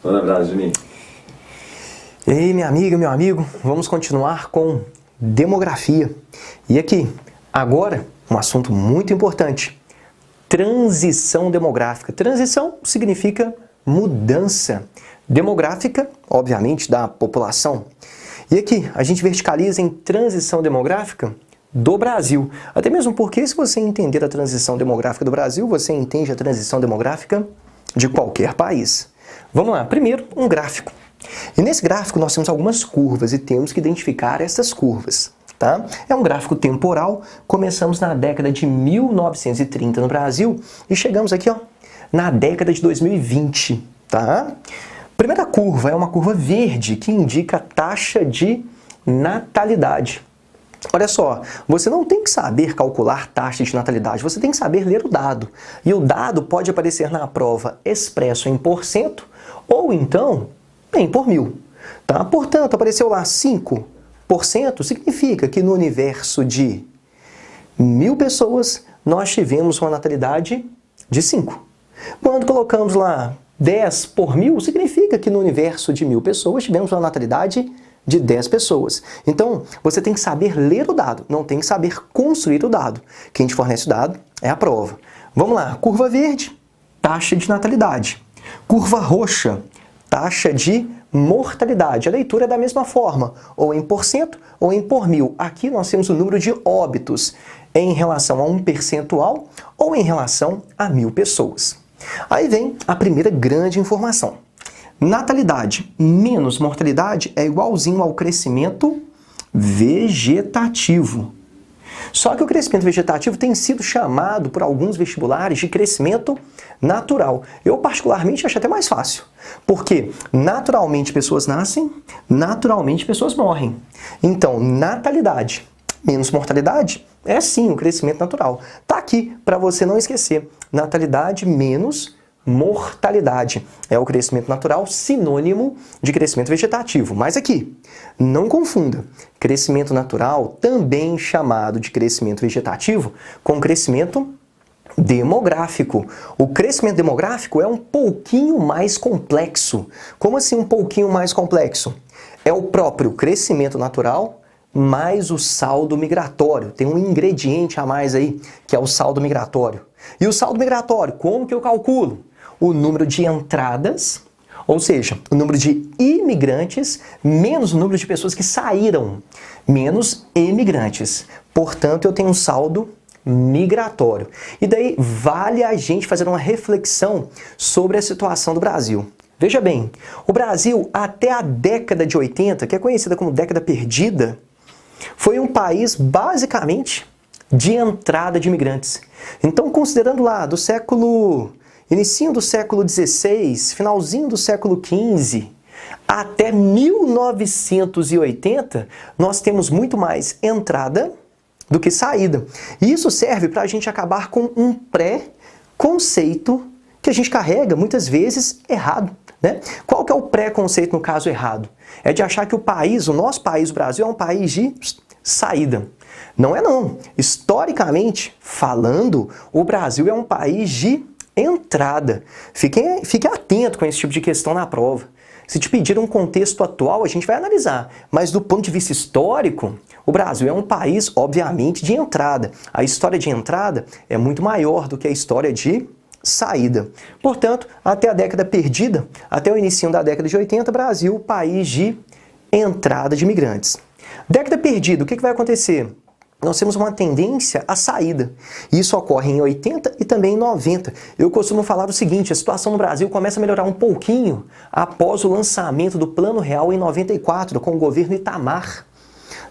Manda um abraço de mim. E aí, minha amiga, meu amigo, vamos continuar com demografia. E aqui, agora, um assunto muito importante: transição demográfica. Transição significa mudança demográfica, obviamente, da população. E aqui, a gente verticaliza em transição demográfica do Brasil. Até mesmo porque, se você entender a transição demográfica do Brasil, você entende a transição demográfica de qualquer país. Vamos lá, primeiro, um gráfico. E nesse gráfico nós temos algumas curvas e temos que identificar essas curvas, tá? É um gráfico temporal, começamos na década de 1930 no Brasil e chegamos aqui, ó, na década de 2020, tá? Primeira curva é uma curva verde que indica a taxa de natalidade. Olha só, você não tem que saber calcular taxa de natalidade, você tem que saber ler o dado. E o dado pode aparecer na prova expresso em porcento ou então em por mil. Tá? Portanto, apareceu lá 5%, significa que no universo de 1.000 pessoas nós tivemos uma natalidade de 5. Quando colocamos lá 10 por 1.000, significa que no universo de 1.000 pessoas tivemos uma natalidade de 10 pessoas. Então, você tem que saber ler o dado, não tem que saber construir o dado. Quem te fornece o dado é a prova. Vamos lá, curva verde, taxa de natalidade. Curva roxa, taxa de mortalidade. A leitura é da mesma forma, ou em porcento ou em por mil. Aqui nós temos o número de óbitos em relação a um percentual ou em relação a 1.000 pessoas. Aí vem a primeira grande informação. Natalidade menos mortalidade é igualzinho ao crescimento vegetativo. Só que o crescimento vegetativo tem sido chamado por alguns vestibulares de crescimento natural. Eu particularmente acho até mais fácil, porque naturalmente pessoas nascem, naturalmente pessoas morrem. Então, natalidade menos mortalidade é sim o crescimento natural. Tá aqui para você não esquecer. Natalidade menos mortalidade é o crescimento natural, sinônimo de crescimento vegetativo. Mas aqui, não confunda crescimento natural, também chamado de crescimento vegetativo, com crescimento demográfico. O crescimento demográfico é um pouquinho mais complexo. Como assim um pouquinho mais complexo? É o próprio crescimento natural mais o saldo migratório. Tem um ingrediente a mais aí, que é o saldo migratório. E o saldo migratório, como que eu calculo? O número de entradas, ou seja, o número de imigrantes, menos o número de pessoas que saíram, menos imigrantes. Portanto, eu tenho um saldo migratório. E daí vale a gente fazer uma reflexão sobre a situação do Brasil. Veja bem, o Brasil até a década de 80, que é conhecida como década perdida, foi um país basicamente de entrada de imigrantes. Então, considerando lá início do século XVI, finalzinho do século XV, até 1980, nós temos muito mais entrada do que saída. E isso serve para a gente acabar com um pré-conceito que a gente carrega muitas vezes errado, né? Qual que é o pré-conceito no caso errado? É de achar que o nosso país, o Brasil, é um país de saída. Não é não. Historicamente falando, o Brasil é um país de entrada. Fique atento com esse tipo de questão na prova. Se te pedir um contexto atual, a gente vai analisar. Mas do ponto de vista histórico, o Brasil é um país, obviamente, de entrada. A história de entrada é muito maior do que a história de saída. Portanto, até a década perdida, até o início da década de 80, Brasil, país de entrada de imigrantes. Década perdida, o que vai acontecer? Nós temos uma tendência à saída. Isso ocorre em 80 e também em 90. Eu costumo falar o seguinte, a situação no Brasil começa a melhorar um pouquinho após o lançamento do Plano Real em 94, com o governo Itamar.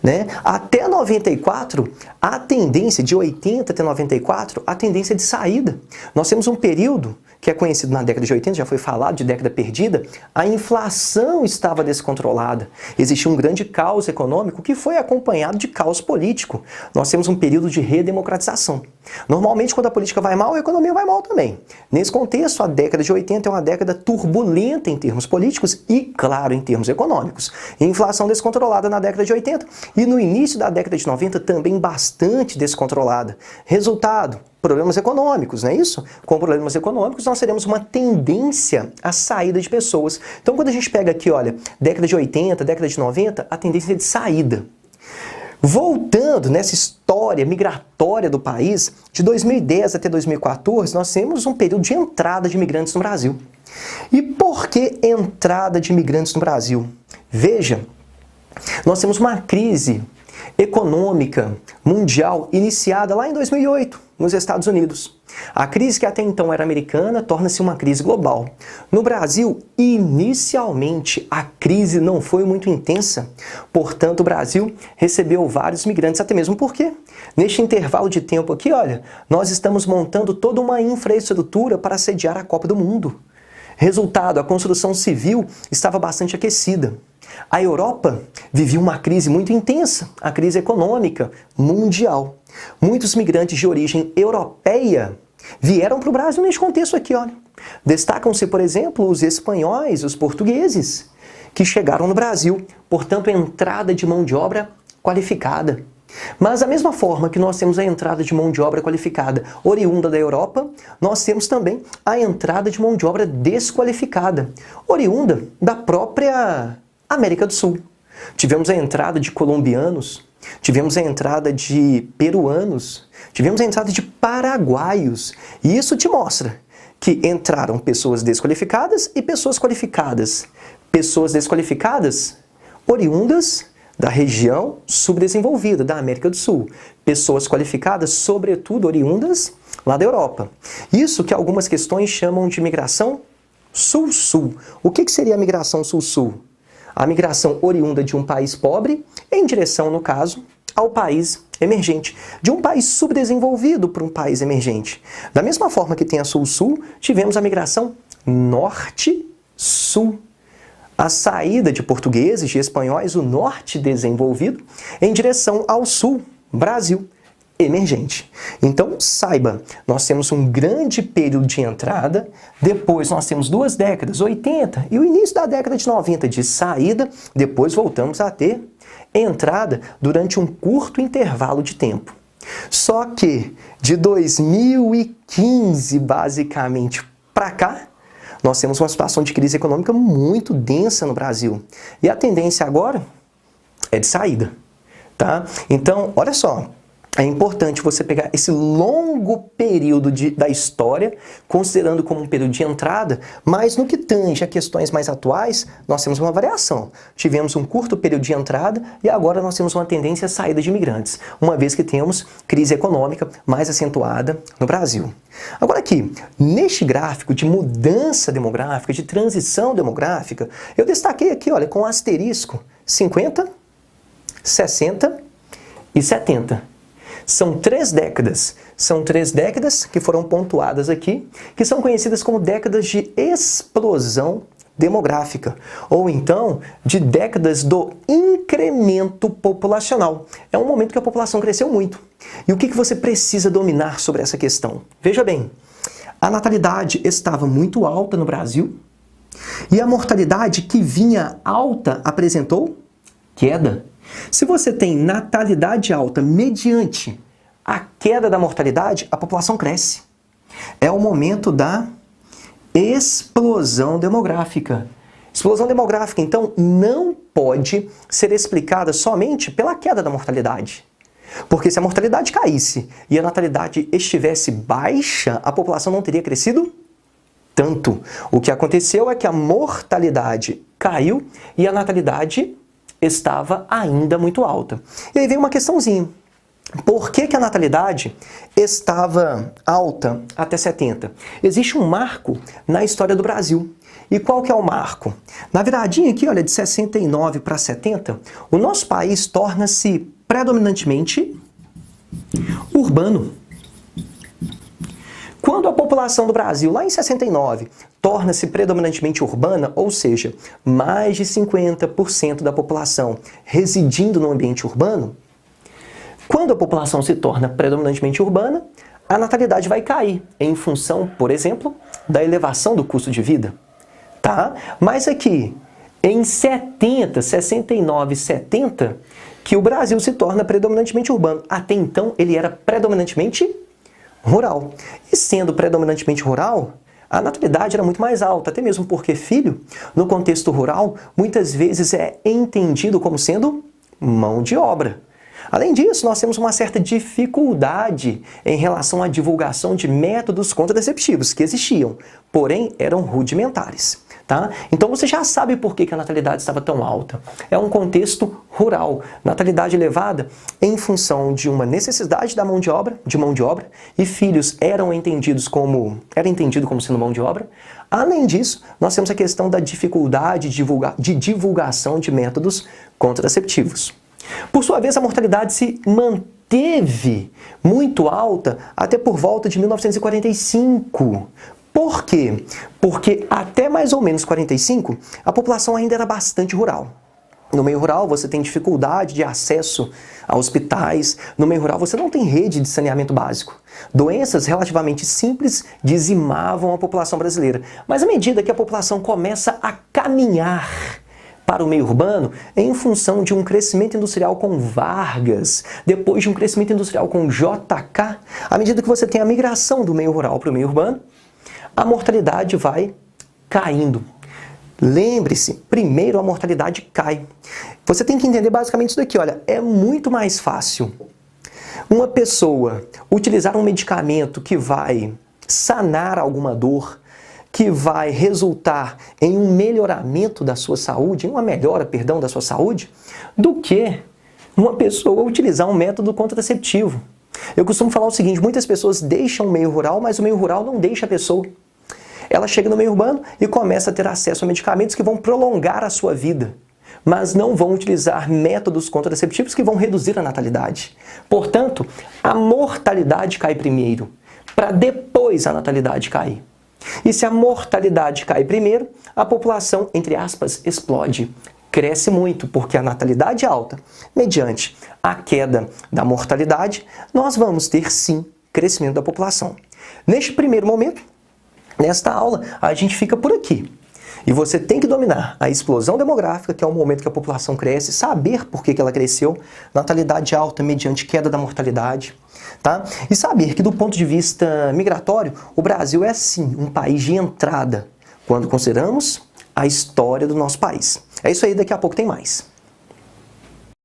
Né? Até 94, a tendência de 80 até 94, a tendência de saída. Nós temos um período que é conhecido na década de 80, já foi falado de década perdida, a inflação estava descontrolada. Existia um grande caos econômico que foi acompanhado de caos político. Nós temos um período de redemocratização. Normalmente, quando a política vai mal, a economia vai mal também. Nesse contexto, a década de 80 é uma década turbulenta em termos políticos e, claro, em termos econômicos. Inflação descontrolada na década de 80 e no início da década de 90 também bastante descontrolada. Resultado, problemas econômicos, não é isso? Com problemas econômicos, nós teremos uma tendência à saída de pessoas. Então, quando a gente pega aqui, olha, década de 80, década de 90, a tendência é de saída. Voltando nessa história migratória do país, de 2010 até 2014, nós temos um período de entrada de imigrantes no Brasil. E por que entrada de imigrantes no Brasil? Veja, nós temos uma crise econômica mundial iniciada lá em 2008, nos Estados Unidos. A crise que até então era americana torna-se uma crise global. No Brasil, inicialmente, a crise não foi muito intensa. Portanto, o Brasil recebeu vários migrantes, até mesmo porque, neste intervalo de tempo aqui, olha, nós estamos montando toda uma infraestrutura para sediar a Copa do Mundo. Resultado, a construção civil estava bastante aquecida. A Europa vivia uma crise muito intensa, a crise econômica mundial. Muitos migrantes de origem europeia vieram para o Brasil neste contexto aqui, olha. Destacam-se, por exemplo, os espanhóis, os portugueses, que chegaram no Brasil, portanto, entrada de mão de obra qualificada. Mas da mesma forma que nós temos a entrada de mão de obra qualificada oriunda da Europa, nós temos também a entrada de mão de obra desqualificada, oriunda da própria América do Sul. Tivemos a entrada de colombianos, tivemos a entrada de peruanos, tivemos a entrada de paraguaios. E isso te mostra que entraram pessoas desqualificadas e pessoas qualificadas. Pessoas desqualificadas oriundas da região subdesenvolvida, da América do Sul. Pessoas qualificadas, sobretudo, oriundas lá da Europa. Isso que algumas questões chamam de migração sul-sul. O que seria a migração sul-sul? A migração oriunda de um país pobre em direção, no caso, ao país emergente. De um país subdesenvolvido para um país emergente. Da mesma forma que tem a sul-sul, tivemos a migração norte-sul. A saída de portugueses, de espanhóis, o norte desenvolvido, em direção ao sul, Brasil emergente. Então, saiba, nós temos um grande período de entrada, depois nós temos 2 décadas, 80, e o início da década de 90 de saída, depois voltamos a ter entrada durante um curto intervalo de tempo. Só que de 2015, basicamente, para cá, nós temos uma situação de crise econômica muito densa no Brasil. E a tendência agora é de saída, tá? Então, olha só, é importante você pegar esse longo período da história, considerando como um período de entrada, mas no que tange a questões mais atuais, nós temos uma variação. Tivemos um curto período de entrada e agora nós temos uma tendência à saída de imigrantes, uma vez que temos crise econômica mais acentuada no Brasil. Agora aqui, neste gráfico de mudança demográfica, de transição demográfica, eu destaquei aqui, olha, com asterisco, 50, 60 e 70. São 3 décadas. São 3 décadas que foram pontuadas aqui, que são conhecidas como décadas de explosão demográfica, ou então de décadas do incremento populacional. É um momento que a população cresceu muito. E o que você precisa dominar sobre essa questão? Veja bem, a natalidade estava muito alta no Brasil e a mortalidade que vinha alta apresentou queda. Se você tem natalidade alta mediante a queda da mortalidade, a população cresce. É o momento da explosão demográfica. Explosão demográfica, então, não pode ser explicada somente pela queda da mortalidade. Porque se a mortalidade caísse e a natalidade estivesse baixa, a população não teria crescido tanto. O que aconteceu é que a mortalidade caiu e a natalidade estava ainda muito alta. E aí vem uma questãozinha. Por que a natalidade estava alta até 70? Existe um marco na história do Brasil. E qual que é o marco? Na viradinha aqui, olha, de 69 para 70, o nosso país torna-se predominantemente urbano. Quando a população do Brasil, lá em 69, torna-se predominantemente urbana, ou seja, mais de 50% da população residindo no ambiente urbano, quando a população se torna predominantemente urbana, a natalidade vai cair em função, por exemplo, da elevação do custo de vida. Tá? Mas aqui, em 70, 69, 70, que o Brasil se torna predominantemente urbano. Até então, ele era predominantemente rural. E sendo predominantemente rural, a natalidade era muito mais alta, até mesmo porque filho, no contexto rural, muitas vezes é entendido como sendo mão de obra. Além disso, nós temos uma certa dificuldade em relação à divulgação de métodos contraceptivos que existiam, porém eram rudimentares. Tá? Então você já sabe por que a natalidade estava tão alta. É um contexto rural, natalidade elevada em função de uma necessidade da mão de obra, e filhos era entendido como sendo mão de obra. Além disso, nós temos a questão da dificuldade de divulgação de métodos contraceptivos. Por sua vez, a mortalidade se manteve muito alta até por volta de 1945. Por quê? Porque até mais ou menos 45, a população ainda era bastante rural. No meio rural, você tem dificuldade de acesso a hospitais. No meio rural, você não tem rede de saneamento básico. Doenças relativamente simples dizimavam a população brasileira. Mas à medida que a população começa a caminhar para o meio urbano, em função de um crescimento industrial com Vargas, depois de um crescimento industrial com JK, à medida que você tem a migração do meio rural para o meio urbano, a mortalidade vai caindo. Lembre-se, primeiro a mortalidade cai. Você tem que entender basicamente isso daqui, olha, é muito mais fácil uma pessoa utilizar um medicamento que vai sanar alguma dor, que vai resultar em um melhoramento da sua saúde, em uma melhora, da sua saúde, do que uma pessoa utilizar um método contraceptivo. Eu costumo falar o seguinte, muitas pessoas deixam o meio rural, mas o meio rural não deixa a pessoa. Ela chega no meio urbano e começa a ter acesso a medicamentos que vão prolongar a sua vida, mas não vão utilizar métodos contraceptivos que vão reduzir a natalidade. Portanto, a mortalidade cai primeiro, para depois a natalidade cair. E se a mortalidade cai primeiro, a população, entre aspas, explode. Cresce muito, porque a natalidade é alta. Mediante a queda da mortalidade, nós vamos ter, sim, crescimento da população. Neste primeiro momento, nesta aula, a gente fica por aqui. E você tem que dominar a explosão demográfica, que é o momento que a população cresce, saber por que ela cresceu, natalidade alta mediante queda da mortalidade, tá? E saber que do ponto de vista migratório, o Brasil é sim um país de entrada, quando consideramos a história do nosso país. É isso aí, daqui a pouco tem mais.